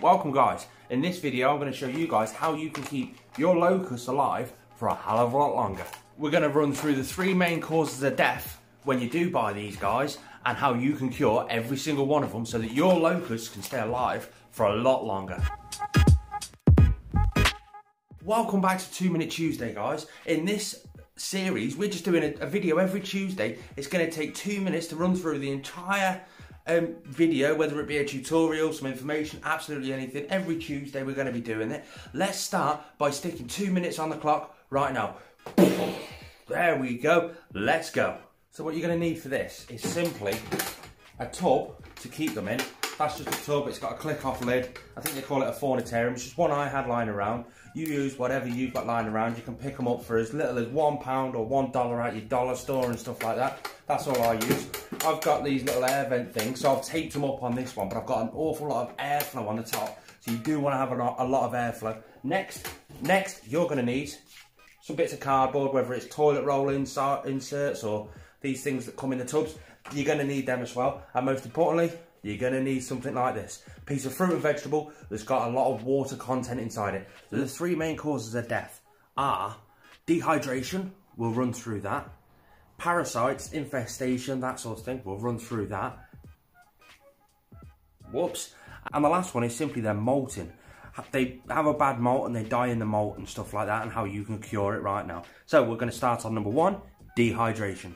Welcome guys, in this video I'm going to show you guys how you can keep your locusts alive for a hell of a lot longer. We're going to run through the 3 main causes of death when you do buy these guys and how you can cure every single one of them so that your locusts can stay alive for a lot longer. Welcome back to 2 Minute Tuesday guys. In this series we're just doing a video every Tuesday. It's going to take 2 minutes to run through the entire video, whether it be a tutorial, some information, absolutely anything. Every Tuesday we're going to be doing it. Let's start by sticking 2 minutes on the clock right now. There we go, let's go. So what you're going to need for this is simply a tub to keep them in. That's just a tub, it's got a click off lid. I think they call it a fornitarium. It's just one I had lying around. You use whatever you've got lying around. You can pick them up for as little as £1 or $1 at your dollar store and stuff like that. That's all I use. I've got these little air vent things, so I've taped them up on this one, but I've got an awful lot of airflow on the top. So you do want to have a lot of airflow. Next, you're going to need some bits of cardboard, whether it's toilet roll inserts or these things that come in the tubs. You're going to need them as well. And most importantly, you're going to need something like this. A piece of fruit and vegetable that's got a lot of water content inside it. So the 3 main causes of death are dehydration, we'll run through that. Parasites, infestation, that sort of thing, we'll run through that. Whoops. And the last one is simply they're molting. They have a bad molt and they die in the molt and stuff like that, and how you can cure it right now. So we're going to start on number 1, dehydration.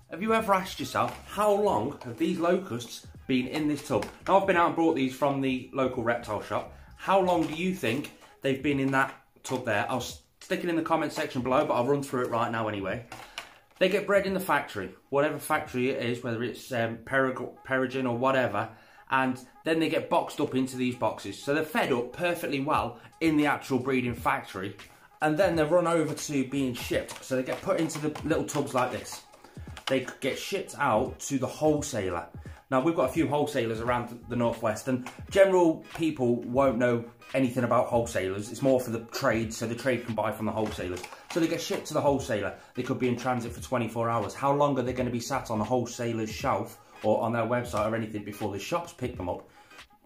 Have you ever asked yourself, how long have these locusts been in this tub? Now I've been out and brought these from the local reptile shop. How long do you think they've been in that tub there? I'll stick it in the comment section below, but I'll run through it right now anyway. They get bred in the factory, whatever factory it is, whether it's Peregrine or whatever, and then they get boxed up into these boxes. So they're fed up perfectly well in the actual breeding factory, and then they're run over to being shipped. So they get put into the little tubs like this. They get shipped out to the wholesaler. Now we've got a few wholesalers around the northwest, and general people won't know anything about wholesalers. It's more for the trade, so the trade can buy from the wholesalers. So they get shipped to the wholesaler. They could be in transit for 24 hours. How long are they going to be sat on the wholesaler's shelf or on their website or anything before the shops pick them up?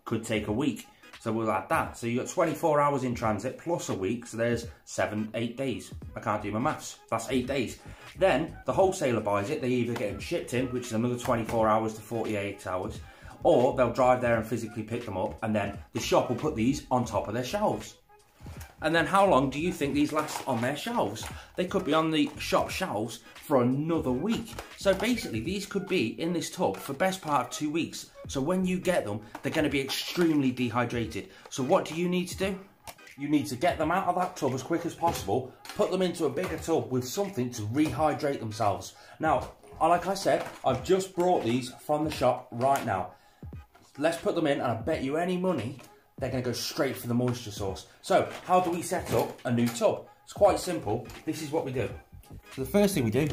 Could take a week. So we'll add that. So you've got 24 hours in transit plus a week, so there's 8 days. I can't do my maths. That's 8 days. Then the wholesaler buys it. They either get them shipped in, which is another 24 hours to 48 hours, or they'll drive there and physically pick them up, and then the shop will put these on top of their shelves. And then how long do you think these last on their shelves? They could be on the shop shelves for another week. So basically these could be in this tub for best part of 2 weeks. So when you get them, they're going to be extremely dehydrated. So what do you need to do? You need to get them out of that tub as quick as possible, put them into a bigger tub with something to rehydrate themselves. Now, like I said, I've just brought these from the shop right now. Let's put them in, and I bet you any money they're going to go straight for the moisture source. So how do we set up a new tub? It's quite simple. This is what we do. So the first thing we do,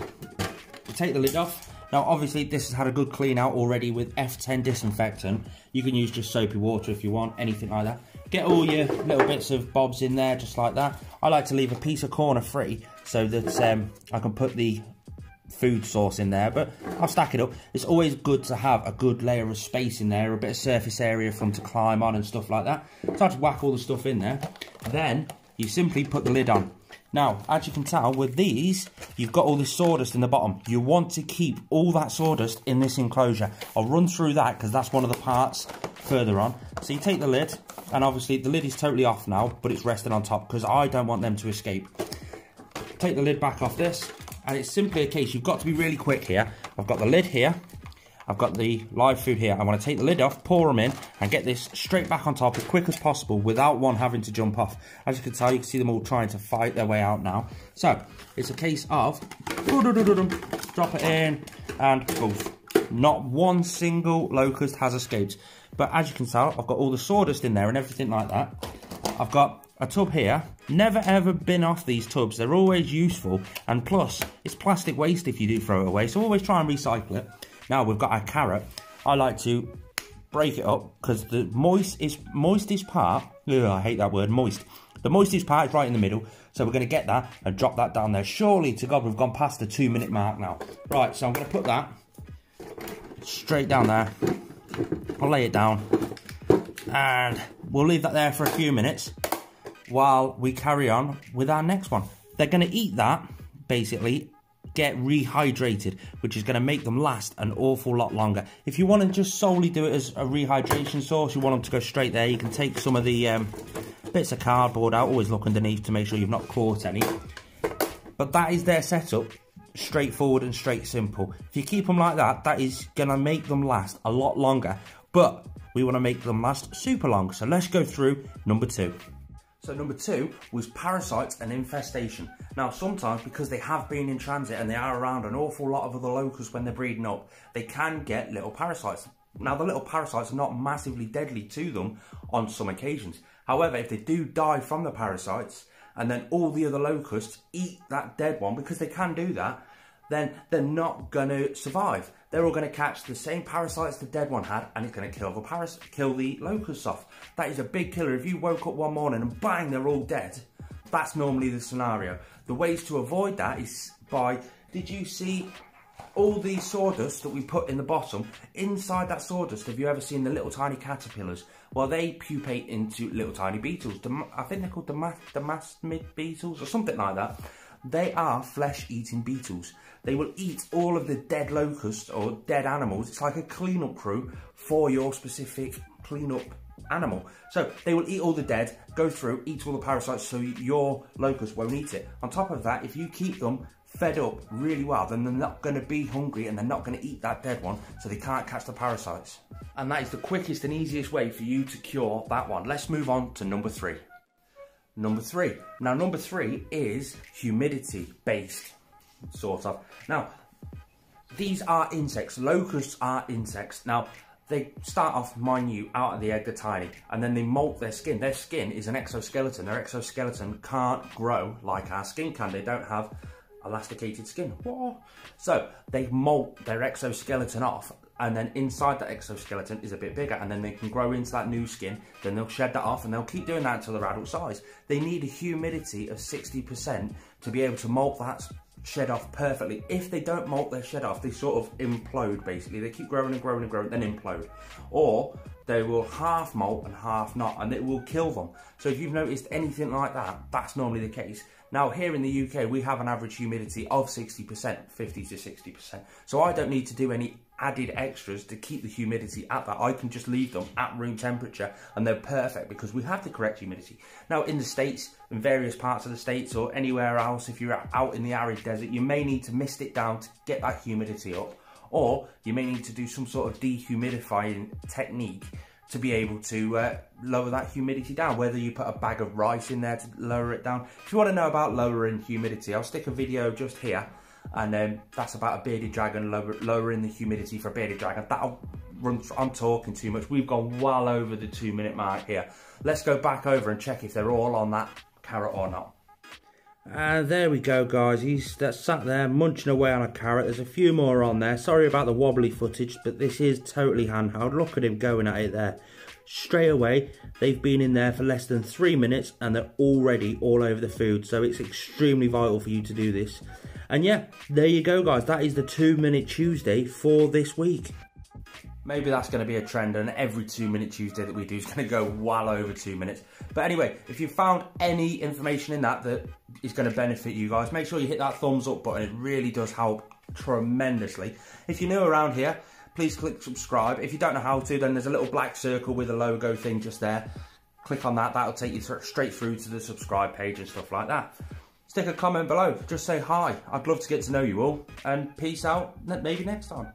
we take the lid off. Now obviously this has had a good clean out already with F10 disinfectant. You can use just soapy water if you want, anything like that. Get all your little bits of bobs in there just like that. I like to leave a piece of corner free so that I can put the food source in there, but I'll stack it up. It's always good to have a good layer of space in there, a bit of surface area for them to climb on and stuff like that. So I just whack all the stuff in there. Then you simply put the lid on. Now, as you can tell, with these, you've got all this sawdust in the bottom. You want to keep all that sawdust in this enclosure. I'll run through that because that's one of the parts further on. So you take the lid, and obviously the lid is totally off now, but it's resting on top because I don't want them to escape. Take the lid back off this, and it's simply a case, you've got to be really quick here. I've got the lid here, I've got the Livefood here. I want to take the lid off, pour them in, and get this straight back on top as quick as possible without one having to jump off. As you can tell, you can see them all trying to fight their way out now. So, it's a case of drop it in, and poof. Not one single locust has escaped. But as you can tell, I've got all the sawdust in there and everything like that. I've got a tub here. Never ever bin off these tubs. They're always useful, and plus it's plastic waste if you do throw it away, so always try and recycle it. Now we've got our carrot. I like to break it up because the moistest part, I hate that word, moist. The moistest part is right in the middle, so we're going to get that and drop that down there. Surely to God, we've gone past the 2 minute mark now. Right, so I'm going to put that straight down there. I'll lay it down, and we'll leave that there for a few minutes while we carry on with our next one. They're going to eat that, basically, get rehydrated, which is going to make them last an awful lot longer. If you want to just solely do it as a rehydration source, you want them to go straight there, you can take some of the bits of cardboard out, always look underneath to make sure you've not caught any. But that is their setup, straightforward and straight simple. If you keep them like that, that is going to make them last a lot longer, but we want to make them last super long. So let's go through number 2. So number 2 was parasites and infestation. Now sometimes, because they have been in transit and they are around an awful lot of other locusts when they're breeding up, they can get little parasites. Now the little parasites are not massively deadly to them on some occasions. However, if they do die from the parasites and then all the other locusts eat that dead one, because they can do that, then they're not going to survive. They're all going to catch the same parasites the dead one had, and it's going to kill the locusts off. That is a big killer. If you woke up one morning and bang, they're all dead, that's normally the scenario. The ways to avoid that is by, did you see all the sawdust that we put in the bottom? Inside that sawdust, have you ever seen the little tiny caterpillars? Well, they pupate into little tiny beetles. I think they're called damasmid beetles or something like that. They are flesh-eating beetles. They will eat all of the dead locusts or dead animals. It's like a cleanup crew for your specific cleanup animal. So they will eat all the dead, go through, eat all the parasites so your locust won't eat it. On top of that, if you keep them fed up really well, then they're not going to be hungry and they're not going to eat that dead one, so they can't catch the parasites. And that is the quickest and easiest way for you to cure that one. Let's move on to number 3. Number 3. Now, number 3 is humidity based, sort of. Now, these are insects. Locusts are insects. Now, they start off minute, out of the egg, they're tiny, and then they molt their skin. Their skin is an exoskeleton. Their exoskeleton can't grow like our skin can. They don't have elasticated skin. What? So they molt their exoskeleton off, and then inside that exoskeleton is a bit bigger, and then they can grow into that new skin. Then they'll shed that off, and they'll keep doing that until they're adult size. They need a humidity of 60% to be able to molt that shed off perfectly. If they don't molt their shed off, they sort of implode, basically. They keep growing and growing and growing, then implode. Or they will half molt and half not, and it will kill them. So if you've noticed anything like that, that's normally the case. Now, here in the UK, we have an average humidity of 60%, 50 to 60%. So I don't need to do any added extras to keep the humidity at that. I can just leave them at room temperature and they're perfect because we have the correct humidity. Now, in the States, in various parts of the States or anywhere else, if you're out in the arid desert, you may need to mist it down to get that humidity up, or you may need to do some sort of dehumidifying technique to be able to lower that humidity down, whether you put a bag of rice in there to lower it down. If you want to know about lowering humidity, I'll stick a video just here, and that's about a bearded dragon, lowering the humidity for a bearded dragon. That'll run, I'm talking too much. We've gone well over the 2-minute mark here. Let's go back over and check if they're all on that carrot or not. There we go, guys. He's sat there munching away on a carrot. There's a few more on there. Sorry about the wobbly footage, but this is totally handheld. Look at him going at it there. Straight away, they've been in there for less than 3 minutes and they're already all over the food. So it's extremely vital for you to do this. And yeah, there you go, guys. That is the 2-minute Tuesday for this week. Maybe that's going to be a trend, and every 2-minute Tuesday that we do is going to go well over 2 minutes. But anyway, if you found any information in that is going to benefit you guys, make sure you hit that thumbs up button. It really does help tremendously. If you're new around here, please click subscribe. If you don't know how to, then there's a little black circle with a logo thing just there. Click on that. That'll take you straight through to the subscribe page and stuff like that. Stick a comment below. Just say hi. I'd love to get to know you all. And peace out. Maybe next time.